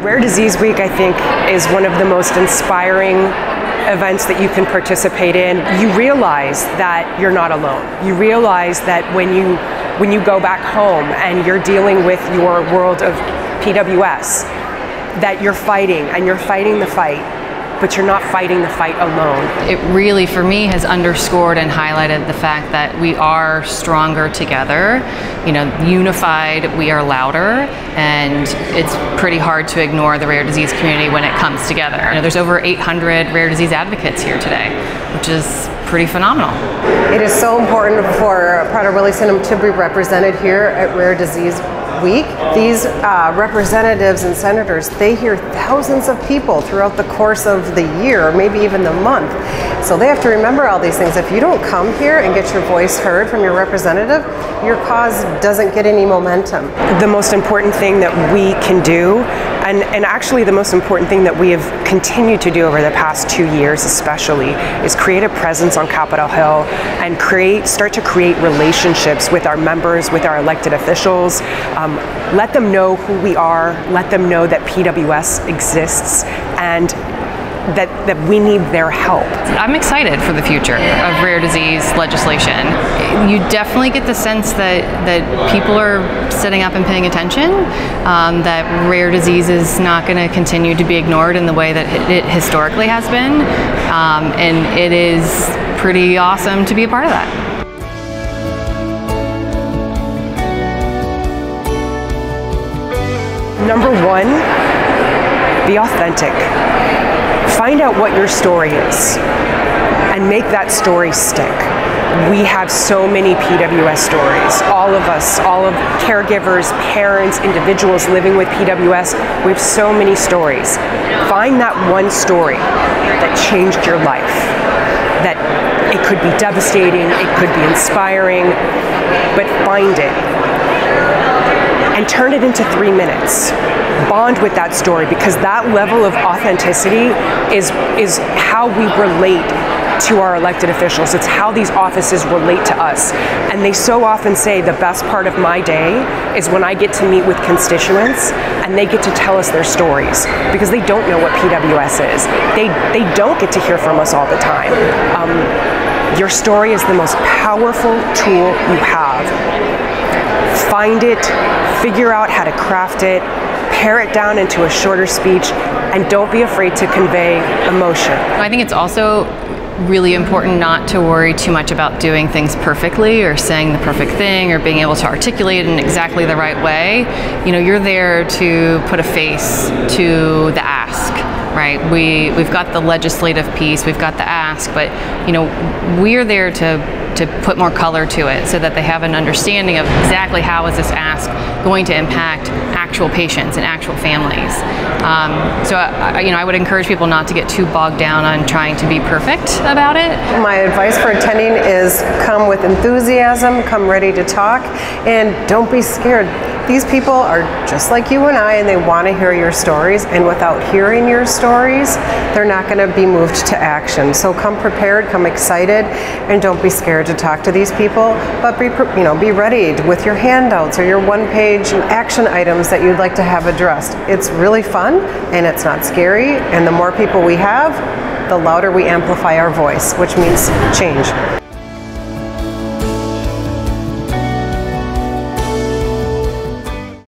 Rare Disease Week, I think, is one of the most inspiring events that you can participate in. You realize that you're not alone. You realize that when you go back home and you're dealing with your world of PWS, that you're fighting and you're fighting the fight, but you're not fighting the fight alone. It really, for me, has underscored and highlighted the fact that we are stronger together. You know, unified, we are louder, and it's pretty hard to ignore the rare disease community when it comes together. You know, there's over 800 rare disease advocates here today, which is pretty phenomenal. It is so important for Prader-Willi syndrome to be represented here at Rare Disease Week. These representatives and senators, they hear thousands of people throughout the course of the year, maybe even the month. So they have to remember all these things. If you don't come here and get your voice heard from your representative, your cause doesn't get any momentum. The most important thing that we can do, and actually the most important thing that we have continued to do over the past 2 years especially, is create a presence on Capitol Hill and start to create relationships with our members, with our elected officials. Let them know who we are, let them know that PWS exists, and that we need their help. I'm excited for the future of rare disease legislation. You definitely get the sense that people are sitting up and paying attention, that rare disease is not going to continue to be ignored in the way that it historically has been, and it is pretty awesome to be a part of that. Number one, be authentic. Find out what your story is and make that story stick. We have so many PWS stories. All of us, all of caregivers, parents, individuals living with PWS, we have so many stories. Find that one story that changed your life. That it could be devastating, it could be inspiring, but find it. And turn it into 3 minutes. Bond with that story, because that level of authenticity is how we relate to our elected officials. It's how these offices relate to us. And they so often say the best part of my day is when I get to meet with constituents and they get to tell us their stories, because they don't know what PWS is. They don't get to hear from us all the time. Your story is the most powerful tool you have. Find it, figure out how to craft it, pare it down into a shorter speech, and don't be afraid to convey emotion. I think it's also really important not to worry too much about doing things perfectly or saying the perfect thing or being able to articulate it in exactly the right way. You know, you're there to put a face to the ask, right? We've got the legislative piece, we've got the ask, but you know, we're there to put more color to it so that they have an understanding of exactly how is this ask going to impact actual patients and actual families. So I would encourage people not to get too bogged down on trying to be perfect about it. My advice for attending is come with enthusiasm, come ready to talk, and don't be scared. These people are just like you and I, and they want to hear your stories, and without hearing your stories, they're not going to be moved to action. So come prepared, come excited, and don't be scared to talk to these people, but be ready with your handouts or your one-page action items that you'd like to have addressed. It's really fun, and it's not scary, and the more people we have, the louder we amplify our voice, which means change.